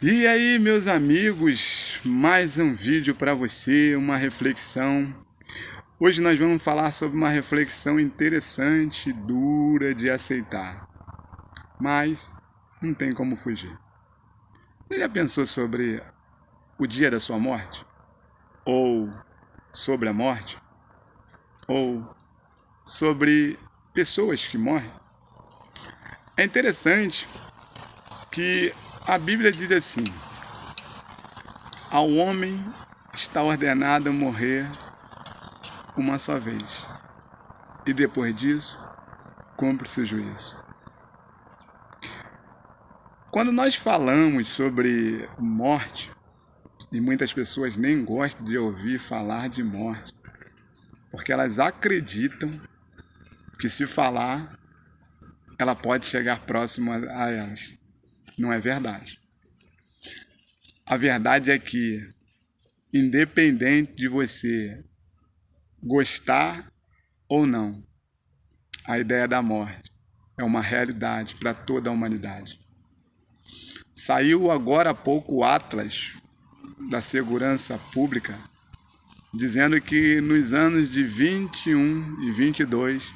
E aí, meus amigos, mais um vídeo para você, uma reflexão. Hoje nós vamos falar sobre uma reflexão interessante, dura de aceitar, mas não tem como fugir. Você já pensou sobre o dia da sua morte? Ou sobre a morte? Ou sobre pessoas que morrem? É interessante que a Bíblia diz assim: ao homem está ordenado morrer uma só vez, e depois disso, cumpre-se o juízo. Quando nós falamos sobre morte, e muitas pessoas nem gostam de ouvir falar de morte, porque elas acreditam que se falar, ela pode chegar próximo a elas. Não é verdade. A verdade é que, independente de você gostar ou não, a ideia da morte é uma realidade para toda a humanidade. Saiu agora há pouco o Atlas da Segurança Pública, dizendo que nos anos de 21 e 22,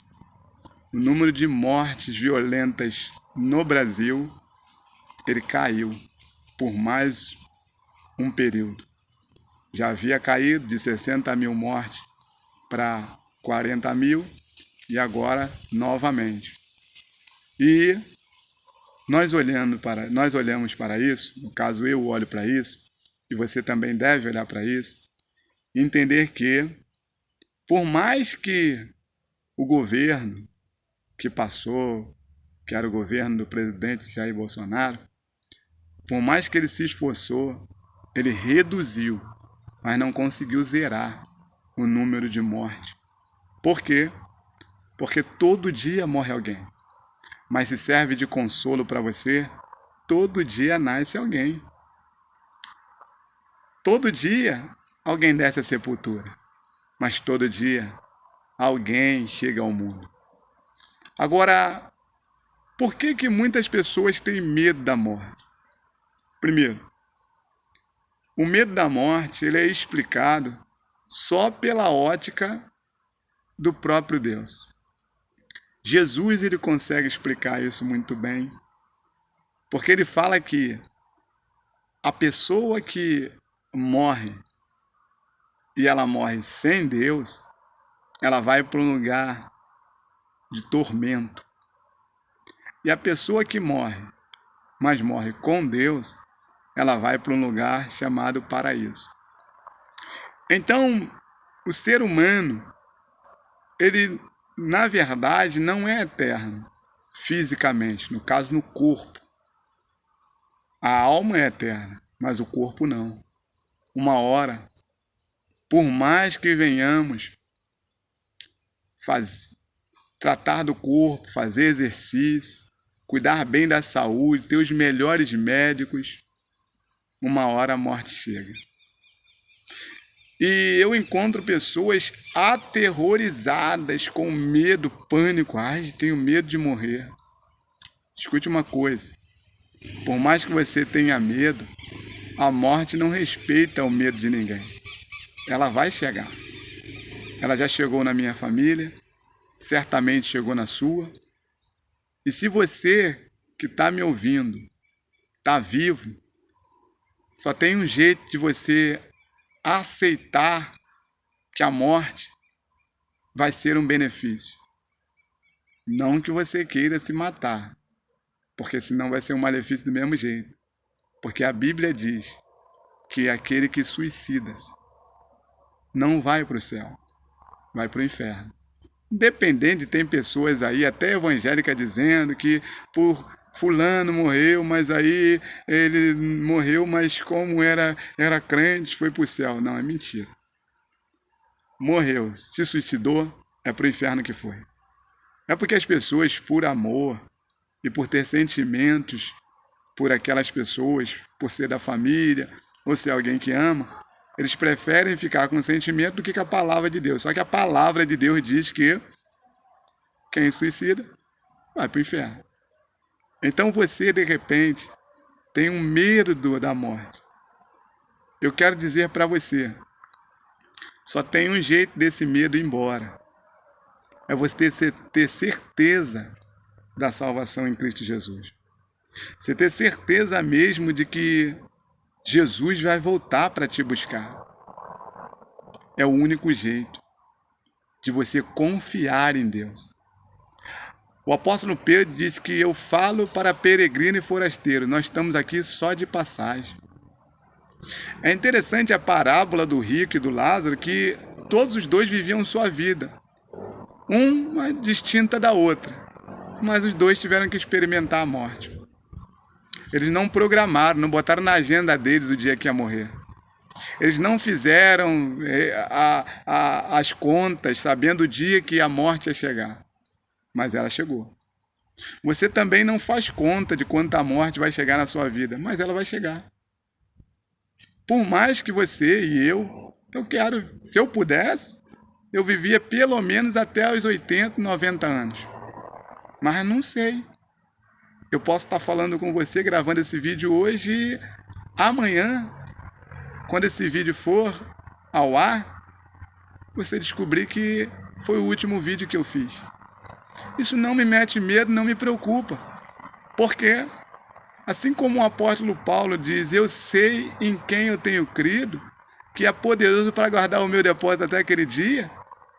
o número de mortes violentas no Brasil, ele caiu por mais um período. Já havia caído de 60 mil mortes para 40 mil e agora novamente. E nós olhamos para isso, no caso eu olho para isso, e você também deve olhar para isso, e entender que, por mais que o governo que passou, que era o governo do presidente Jair Bolsonaro, por mais que ele se esforçou, ele reduziu, mas não conseguiu zerar o número de mortes. Por quê? Porque todo dia morre alguém. Mas se serve de consolo para você, todo dia nasce alguém. Todo dia alguém desce à sepultura, mas todo dia alguém chega ao mundo. Agora, por que muitas pessoas têm medo da morte? Primeiro, o medo da morte ele é explicado só pela ótica do próprio Deus. Jesus ele consegue explicar isso muito bem, porque ele fala que a pessoa que morre e ela morre sem Deus, ela vai para um lugar de tormento. E a pessoa que morre, mas morre com Deus, ela vai para um lugar chamado paraíso. Então, o ser humano, ele na verdade não é eterno fisicamente, no caso no corpo. A alma é eterna, mas o corpo não. Uma hora, por mais que venhamos tratar do corpo, fazer exercício, cuidar bem da saúde, ter os melhores médicos, uma hora a morte chega. E eu encontro pessoas aterrorizadas, com medo, pânico. Ai, tenho medo de morrer. Escute uma coisa. Por mais que você tenha medo, a morte não respeita o medo de ninguém. Ela vai chegar. Ela já chegou na minha família, certamente chegou na sua. E se você que está me ouvindo está vivo, só tem um jeito de você aceitar que a morte vai ser um benefício. Não que você queira se matar, porque senão vai ser um malefício do mesmo jeito. Porque a Bíblia diz que aquele que suicida-se não vai para o céu, vai para o inferno. Independente, tem pessoas aí, até evangélicas, dizendo que por fulano morreu, mas aí ele morreu, mas como era crente, foi para o céu. Não, é mentira. Morreu, se suicidou, é para o inferno que foi. É porque as pessoas, por amor e por ter sentimentos por aquelas pessoas, por ser da família, ou ser alguém que ama, eles preferem ficar com sentimento do que com a palavra de Deus. Só que a palavra de Deus diz que quem suicida vai para o inferno. Então você, de repente, tenho medo da morte. Eu quero dizer para você, só tem um jeito desse medo ir embora. É você ter certeza da salvação em Cristo Jesus. Você ter certeza mesmo de que Jesus vai voltar para te buscar. É o único jeito de você confiar em Deus. O apóstolo Pedro disse que eu falo para peregrino e forasteiro. Nós estamos aqui só de passagem. É interessante a parábola do rico e do Lázaro, que todos os dois viviam sua vida, uma distinta da outra, mas os dois tiveram que experimentar a morte. Eles não programaram, não botaram na agenda deles o dia que ia morrer. Eles não fizeram as contas sabendo o dia que a morte ia chegar, mas ela chegou. Você também não faz conta de quando a morte vai chegar na sua vida, mas ela vai chegar. Por mais que você e eu quero, se eu pudesse, eu vivia pelo menos até os 80, 90 anos. Mas não sei. Eu posso estar falando com você, gravando esse vídeo hoje, e amanhã, quando esse vídeo for ao ar, você descobrir que foi o último vídeo que eu fiz. Isso não me mete medo, não me preocupa. Porque assim como o apóstolo Paulo diz, eu sei em quem eu tenho crido, que é poderoso para guardar o meu depósito até aquele dia,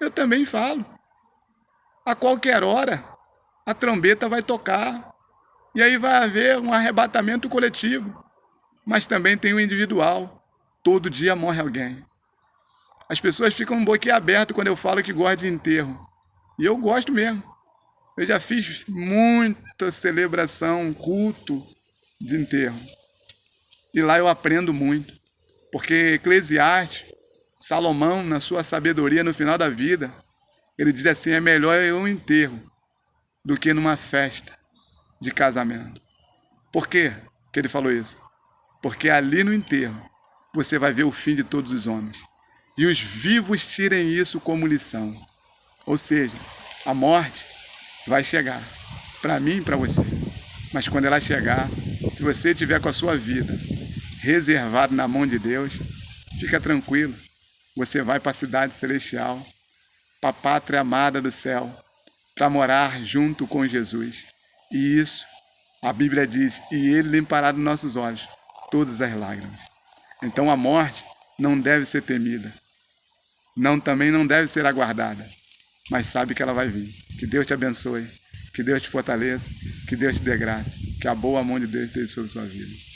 eu também falo. A qualquer hora, a trombeta vai tocar, e aí vai haver um arrebatamento coletivo, mas também tem o individual. Todo dia morre alguém. As pessoas ficam boquiabertas quando eu falo que gosto de enterro, e eu gosto mesmo. Eu já fiz muita celebração, culto de enterro. E lá eu aprendo muito. Porque Eclesiastes, Salomão, na sua sabedoria no final da vida, ele diz assim, é melhor eu um enterro do que numa festa de casamento. Por quê que ele falou isso? Porque ali no enterro você vai ver o fim de todos os homens. E os vivos tirem isso como lição. Ou seja, a morte vai chegar. Para mim e para você. Mas quando ela chegar, se você tiver com a sua vida reservada na mão de Deus, fica tranquilo. Você vai para a cidade celestial, para a pátria amada do céu, para morar junto com Jesus. E isso, a Bíblia diz, e Ele limpará dos nossos olhos todas as lágrimas. Então a morte não deve ser temida. Também não deve ser aguardada. Mas sabe que ela vai vir. Que Deus te abençoe. Que Deus te fortaleça. Que Deus te dê graça. Que a boa mão de Deus esteja sobre a sua vida.